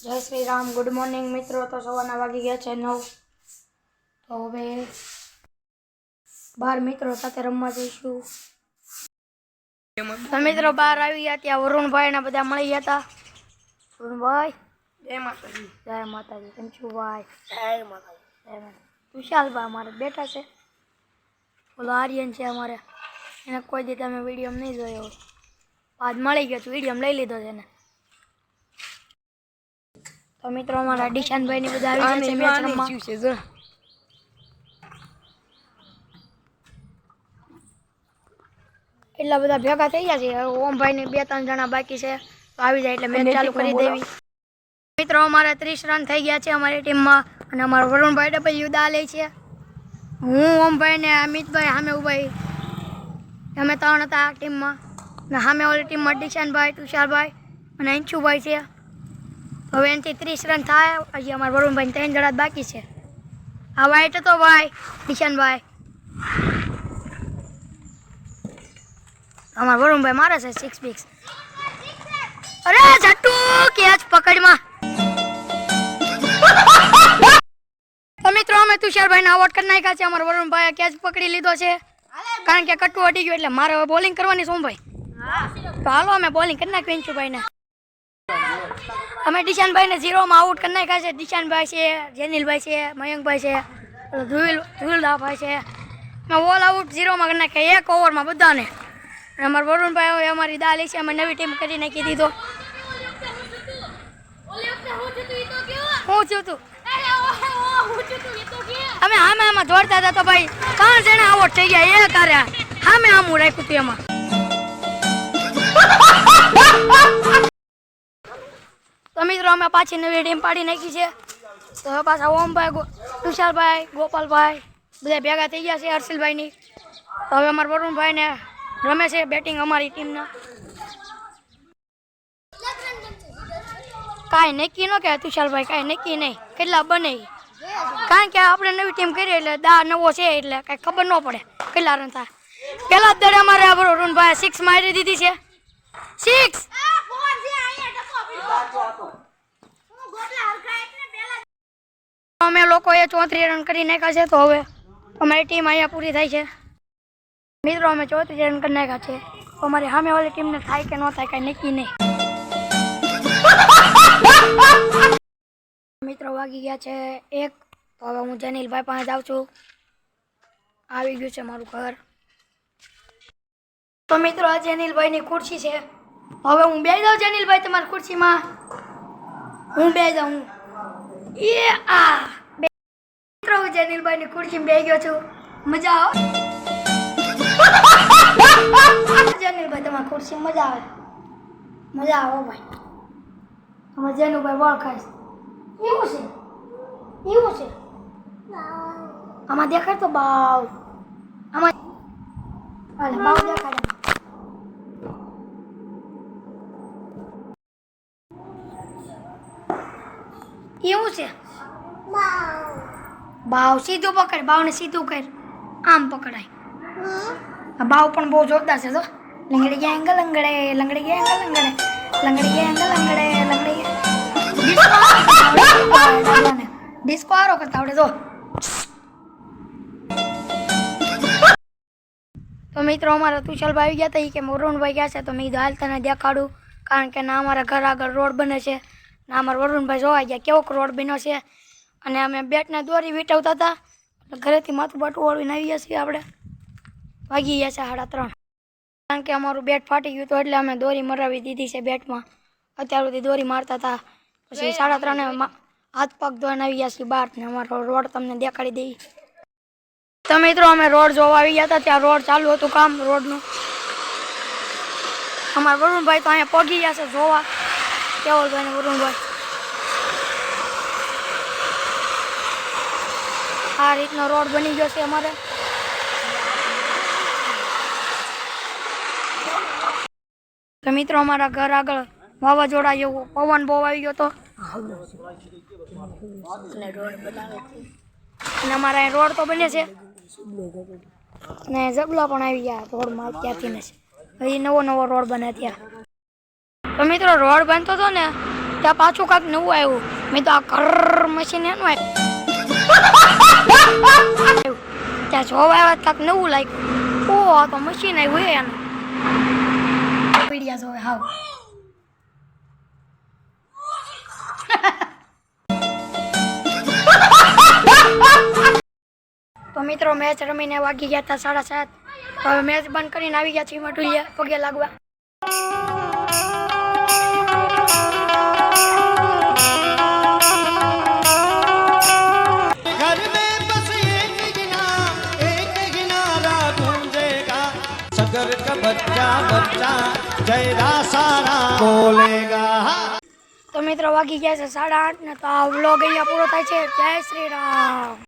जय Shri Ram. Good morning मित्रों। तो सवाना वागी गया है 9। तो હવે બાર મિત્રો સાથે રમવા જઈશું। તો મિત્રો બહાર આવી ગયા ત્યાં વરુણભાઈ ને બધા મળી ગયા હતા। વરુણભાઈ જય માતાજી। જય માતાજી। કેમ છો ભાઈ? જય માતાજી। જય માતાજી। વિશાલભાઈ અમારે બેઠા છે। ઓલો આર્યન છે અમારે, એને કોઈ દી તમે વિડીયો નહીં જોયો, આજ મળી ગયો વિડીયો લઈ લીધો છે એને। तो मित्रों हमारा दिशान भाई ने બધા આવી ગયા છે મેચ રમવા। એટલા બધા ભેગા થઈ ગયા છે। ઓમ ભાઈ ને 2-3 જણા બાકી છે, તો આવી જાય એટલે મેચ ચાલુ કરી દેવી। મિત્રો અમારા 30 રન થઈ ગયા છે અમારી ટીમમાં, અને અમારો વરુણભાઈ ડબલ યુદા લે છે। હું ઓમ ભાઈ ને અમિતભાઈ સામે ઉભાઈ, અમે 3 હતા આ ટીમમાં, ને સામે ઓલી ટીમમાં દિશાનભાઈ, તુષારભાઈ અને અંશુભાઈ છે। હવે એનાથી 30 રન થાય। હજી અમારા વરુણભાઈ 3 જણા બાકી છે। આ વાઈટ હતો ભાઈ દિશાનભાઈ, અમારા વરુણભાઈ મારે છે 6 પીક્સ। અરે જટ્ટુ કેચ પકડમાં। તો મિત્રો અમે તુષારભાઈને આઉટ કરી નાખ્યા છે। અમારા વરુણભાઈએ કેચ પકડી લીધો છે, કારણ કે કટ્ટુ અડી ગયો એટલે મારે હવે બોલિંગ કરવાની છે ભાઈ। તો હાલો અમે બોલિંગ કરી નાખ્યું અંશુભાઈને। અમે દિશાનભાઈ ને 0 માં આઉટ કરી નાખ્યા છે। દિશાનભાઈ છે, જેનિલભાઈ છે, મયંકભાઈ છે, ધુલદાભાઈ છે। મેં ઓલ આઉટ 0 માં કરી નાખ્યા 1 ઓવરમાં બધાને। અને અમારા વરુણભાઈ હવે અમારી દાલી છે, અમે નવી ટીમ કરી નાખી દીધો। હું છું તું અમે આમાં દોડતા હતા તો ભાઈ 3 જણા આઉટ થઈ ગયા। એ કાર્યા સામે આમું રાખ્યું હતું એમાં। તો મિત્રો અમે પાછી નવી ટીમ પાડી નાખી છે। તો હવે પાછા ઓમભાઈ, તુષારભાઈ, ગોપાલભાઈ બધા ભેગા થઈ ગયા છે હર્ષિલભાઈની। તો હવે અમારા વરુણભાઈ ને રમે છે બેટિંગ અમારી ટીમના। કાંઈ નક્કી ન કહેવાય તુષારભાઈ, કાંઈ નક્કી નહીં કેટલા બને, કારણ કે આપણે નવી ટીમ કરી એટલે દા નવો છે એટલે કાંઈ ખબર ન પડે કેટલા રન થાય। પહેલા જ દડે અમારે આ વરુણભાઈ 6 મારી દીધી છે। 6 અમે લોકોએ 34 રન કરી નાખ્યા છે। તો હવે અમારી ટીમ અહીંયા પૂરી થાય છે। મિત્રો અમે 34 રન કરી નાખ્યા છે, તો અમારી સામે વાળી ટીમને થાય કે ન થાય કાંઈ નક્કી નહીં। મિત્રો વાગી ગયા છે 1। તો હવે હું જેનિલભાઈ પાસે જાઉં છું। આવી ગયું છે મારું ઘર। તો મિત્રો આ જેનિલભાઈની ખુરશી છે। હવે હું બેસી જાઉં જેનિલભાઈ તમારી ખુરશીમાં। હું બેસી જાઉં। મિત્રો હું જેનિલભાઈની ખુરશીમાં બેસી ગયો છું। મજા આવે જેનિલભાઈ તમારી ખુરશીમાં મજા આવે? મજા આવે ભાઈ। તમારે જેનુભાઈ વળ ખાઈશ એવું છે? એવું છે? આમાં દેખાડ તો બાવ, આમાં બાવ દેખાડે। એવું છે? બાવ સીધું પકડ, બાવ ને સીધું કર, આમ પકડાય। આ બાવ પણ બહુ જોરદાર છે। તો લંગડી ગયા એંગલ લંગડે, લંગડી ગયા એંગલ લંગડે, લંગડી ગયા એંગલ લંગડે, લંગડી ડિસ્કો આરો કરતા આવડે। તો મિત્રો અમારા તુષારભાઈ આવી ગયા હતા, કે વરુણભાઈ ગયા છે, તો મેં હાલ તને દેખાડું, કારણ કે ના અમારા ઘર આગળ રોડ બને છે, ના અમારા વરુણભાઈ જોવા ગયા કેવોક રોડ બન્યો છે। અને અમે બેટને દોરી વીંટવતા હતા, ઘરેથી માથું બાટું વાળીને આવી ગયા છીએ આપણે। વાગી ગયા છે 3:30, કારણ કે અમારું બેટ ફાટી ગયું હતું એટલે અમે દોરી મરાવી દીધી છે બેટમાં। અત્યાર સુધી દોરી મારતા હતા, પછી 3:30 હાથ પગ ધોઈને આવી ગયા છીએ બહાર, ને અમારો રોડ તમને દેખાડી દઈએ। તો મિત્રો અમે રોડ જોવા આવી ગયા હતા, ત્યાં રોડ ચાલુ હતું કામ રોડનું। અમારા વરુણભાઈ તો અહીંયા પગી ગયા છે જોવા, કેવલભાઈ ને વરુણભાઈ। આ રીતનો રોડ બની ગયો છે અમારે। તો મિત્રો અમારા ઘર આગળ વાવાઝોડા જેવો પવન બહુ આવી ગયો હતો, અને અમારા અહીં રોડ તો બને છે, ને જબલા પણ આવી ગયા રોડમાં ત્યાંથી ને। હજી નવો રોડ બને ત્યાં। તો મિત્રો રોડ બનતો હતો ને ત્યાં પાછું કાંઈક નવું આવ્યું. મેં તો આ ઘર મશીન એનું આવ્યું ત્યાં જોવા આવ્યા કાંઈક નવું લાગ્યું. ઓ આ તો મશીન આવ્યું એનું પીડિયા જોવે હાવ. તો મિત્રો મેચ રમીને વાગી ગયા હતા 7:30. તો હવે મેચ બંધ કરીને આવી ગયા છીએ મટુલિયા પગે લાગવા. सगर का बच्चा बच्चा जय दासारा बोलेगा. તો મિત્રો વાગી ગયા છે 8:30 ને તો આ વ્લોગ અહીંયા પૂરો થાય છે. જય શ્રી રામ.